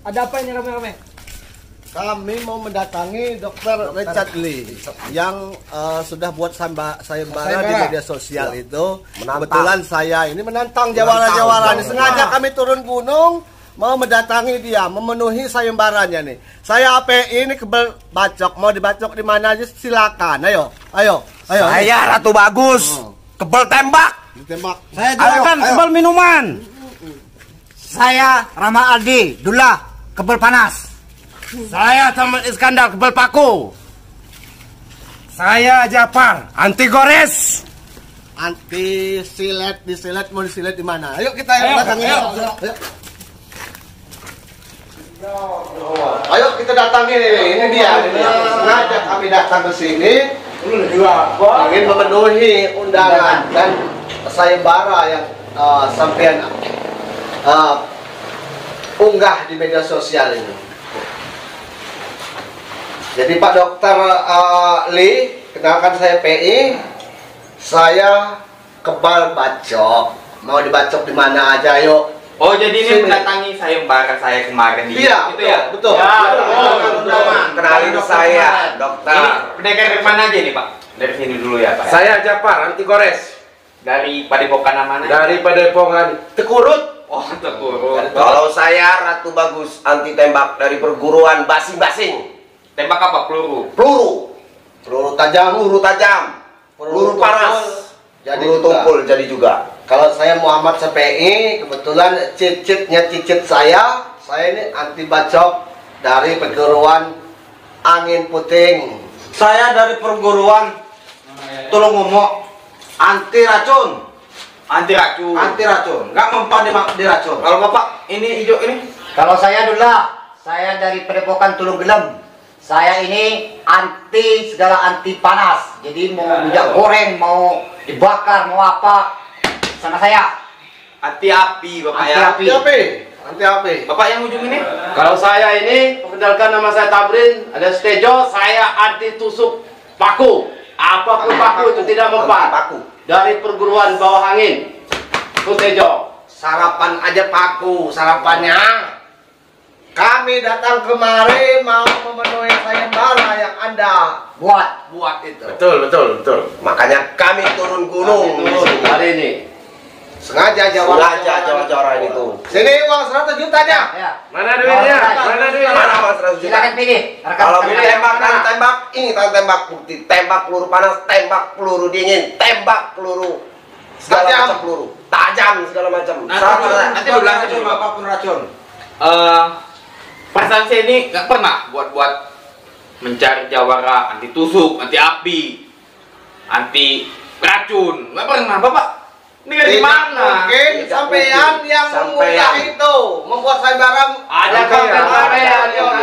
Ada apa ini rame-rame? Kami mau mendatangi Dr. Richard Lee yang sudah buat sayembara di media sosial itu. Kebetulan saya ini menantang jawara-jawara ini. Sengaja kami turun gunung mau mendatangi dia, memenuhi sayembaranya nih. Saya API ini kebel bacok, mau dibacok di mana aja silakan. Ayo. Saya Ratu Bagus, kebel tembak. Ditembak. Saya Juragan, kebel minuman. Saya Rama Aldi, Dullah, kebel panas. Saya Taman Iskandar, kebel paku. Saya Japar, anti gores. Anti silet, disilet, mau disilet di mana? Ayo kita datangi. Ayo kita datangi ini dia. Sengaja kami datang ke sini ingin memenuhi undangan dan sayembara yang sampean unggah di media sosial ini. Jadi Pak Dokter Lee, kenalkan saya PI. Saya kebal bacok. Mau dibacok di mana aja, yuk. Oh, jadi ini mendatangi sayembara saya kemarin di Iya, itu ya? betul. Kenalin saya, dokter. Ini pendekar dari mana aja nih, Pak? Dari sini dulu ya, Pak. Saya Japar, anti gores. Dari Padepokan mana? Dari Padepokan Tekurut. Oh, Tekurut. Kalau saya Ratu Bagus, anti tembak dari perguruan basing-basing. Tembak apa? Peluru. Peluru tajam, peluru panas, Jadi peluru tumpul jadi juga. Kalau saya Muhammad CPI, kebetulan cicit saya ini anti bacok dari perguruan Angin Puting. Saya dari perguruan Tulungumo, anti racun. Anti racun. Nggak mempan diracun. Kalau Bapak ini hijau ini? Kalau saya Dullah, saya dari Padepokan Tulung Gelem. Saya ini segala anti panas. Jadi mau minyak goreng, mau dibakar, mau apa, sama saya. Anti api, Bapak ya. Anti api. Bapak yang ujung ini? Kalau saya ini, perkenalkan nama saya Tabrin, ada Stejo, saya anti tusuk paku. Apapun paku itu tidak mempan. Paku. Dari perguruan bawah angin. Itu Stejo. Sarapan aja paku, sarapannya. Kami datang kemari mau memenuhi sayembara yang Anda buat itu. Betul. Makanya kami turun gunung Hari ini. Sengaja jawara ini tuh. Sini uang 100 jutanya. Ya. Mana duitnya? Mana mas 100 juta? Silakan pilih. Kalau mau tembak kan tembak, ini tembak bukti, tembak peluru panas, tembak peluru dingin, tembak peluru segala Tajam. macam peluru, tajam segala macam. Nanti bilang racun apapun racun. Perasaan saya ini nggak pernah buat mencari jawara anti tusuk, anti api, anti racun. Nggak pernah, Bapak. Ini dari mana? Mungkin sampean yang mengunggah itu membuat sayembara. Ada konten sampean yang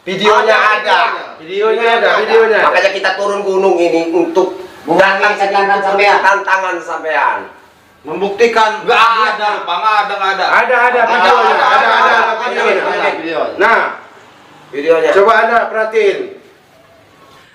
Videonya ada. Makanya kita turun gunung ini untuk Mengurangi tantangan sampean. membuktikan Nggak ada, Pak. Nggak ada. ada videonya. Nah, Videonya. coba Anda perhatiin.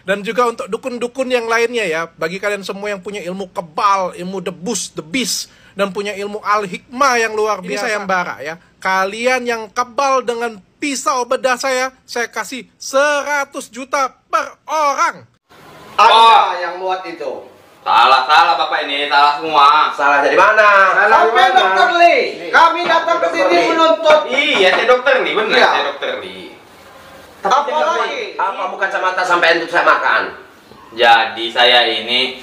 Dan juga untuk dukun-dukun yang lainnya ya, bagi kalian semua yang punya ilmu kebal, ilmu the beast, dan punya ilmu al-hikmah yang luar biasa. Ini sayembara ya. Kalian yang kebal dengan pisau bedah saya kasih 100 juta per orang. Anda yang muat itu. Salah Bapak ini, salah semua. Salah dari mana? Sampai Dokter Lee, kami datang ke sini menuntut. Iya, saya dokter nih, benar Iya. saya dokter nih. Apa lagi? Apa bukan kacamata sampai untuk saya makan? Jadi saya ini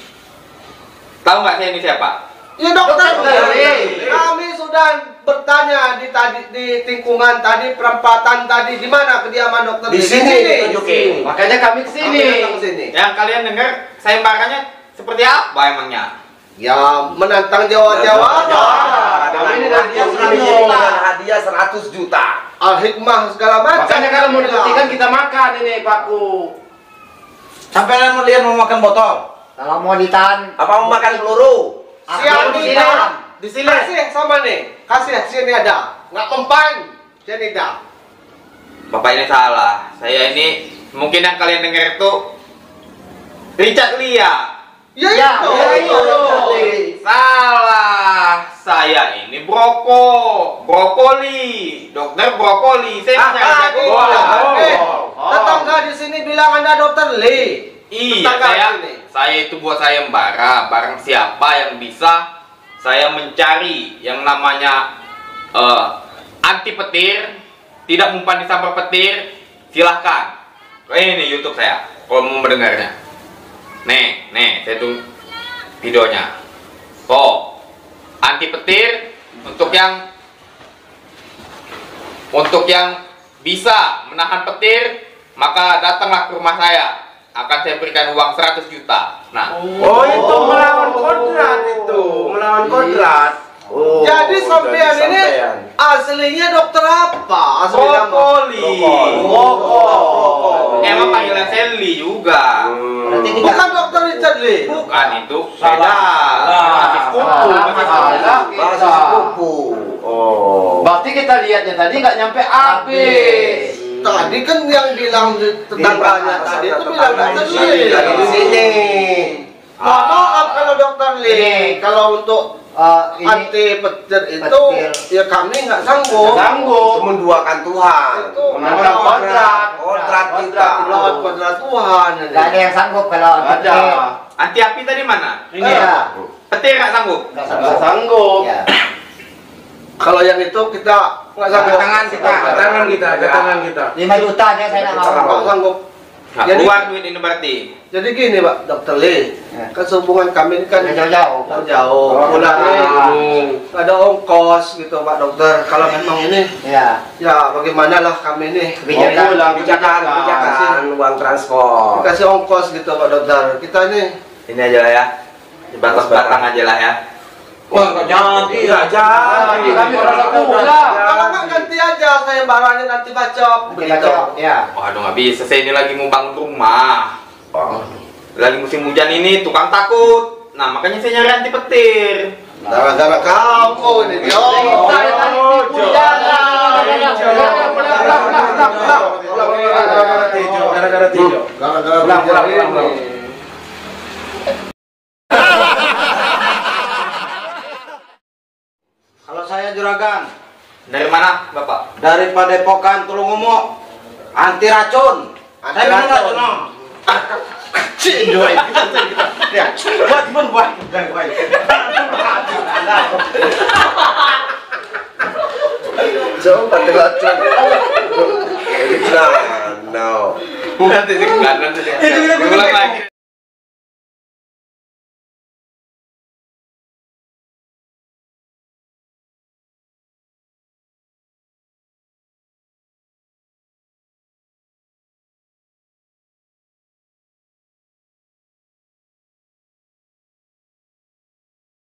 tahu nggak saya ini siapa? Ya Dokter Dokter Lee. Lee. Kami sudah bertanya di tikungan tadi, perempatan tadi, di mana kediaman Dokter Di Lee? sini ditunjukin. Makanya kami kesini. Kami datang ke sini. Yang kalian dengar sayembaranya seperti apa emangnya? Ya menantang Jawa-Jawa. Kami ini hadiah 100 juta. Al-hikmah segala macam. Makanya kalau mau dibuktikan kita makan ini paku. Sampai mau lihat mau makan botol. Kalau mau ditahan, Apa mau makan peluru? Siap di disiram. Di sini. Kasih sama nih. Kasih sini ada. Nggak mempan. Sini dah. Bapak ini salah. Saya ini mungkin yang kalian dengar itu Richard Lee ya. Ya, Ya, itu. ya, itu. Salah. Saya ini brokoli. Dokter brokoli. Saya mencari Tetangga di sini bilang Anda Dokter Lee. Iya, saya itu buat sayembara. Barang siapa yang bisa, saya mencari yang namanya anti petir, tidak mempan disambar petir, silahkan. Ini YouTube saya, kalau mau mendengarnya. Nih, saya tunggu videonya. Oh, anti petir untuk yang bisa menahan petir, maka datanglah ke rumah saya. Akan saya berikan uang 100 juta. Nah, Oh, itu melawan kodrat itu. Melawan kodrat. Oh, Jadi sampean ini aslinya dokter apa? Asli nama? brokoli. Emang panggilan Sally juga. Berarti kita Bukan Dokter Richard Lee. Bukan itu. Beda. Masih sepupu. masih sepupu. Oh. Berarti kita lihatnya tadi nggak nyampe habis. Tadi kan yang bilang tetangganya tadi itu bilang Dokter Lee. Di sini. Maaf kalau Dokter Lee, Ini. kalau untuk Ini anti petir itu petir. ya kami nggak sanggup. Sanggup. Menduakan Tuhan. Itu Menantang kodrat. Kodrat kita. lawan kodrat Tuhan. ini. nggak ada yang sanggup kalau Nggak ada. Anti api tadi mana? Iya. Petir nggak sanggup. Nggak Nggak sanggup. sanggup. Ya. Kalau yang itu kita nggak sanggup. Tangan kita. Tangan kita. 5 juta aja saya nggak mau. Nggak sanggup. Nggak Jadi- keluar duit ini berarti. Jadi gini Pak Dokter Lee, Ya. kan hubungan kami ini kan Jauh-jauh. jauh. Pulangnya ada ongkos gitu Pak Dokter. Kalau memang ini Iya. ya bagaimana lah kami ini Kebijakan. Kebijakan uang transport. kasih ongkos gitu Pak Dokter. Kita ini Ini aja lah ya. Batas batang aja lah ya. Wah, nggak jadi. Kami merasa kurang. kalau nggak ganti aja saya barangnya nanti bacok begitu. Bacok. Ya. Waduh nggak bisa. Saya ini lagi mau bangun rumah. Lagi musim hujan ini tukang takut. Nah makanya saya nyari anti petir. Gara-gara kamu ini yo. Gara-gara ini. Kalau saya juragan Dari mana Bapak? dari Padepokan Tulungumo, anti racun. Saya minum racun. No. Jauh pakai racun. No. Nanti nanti. Ulang lagi.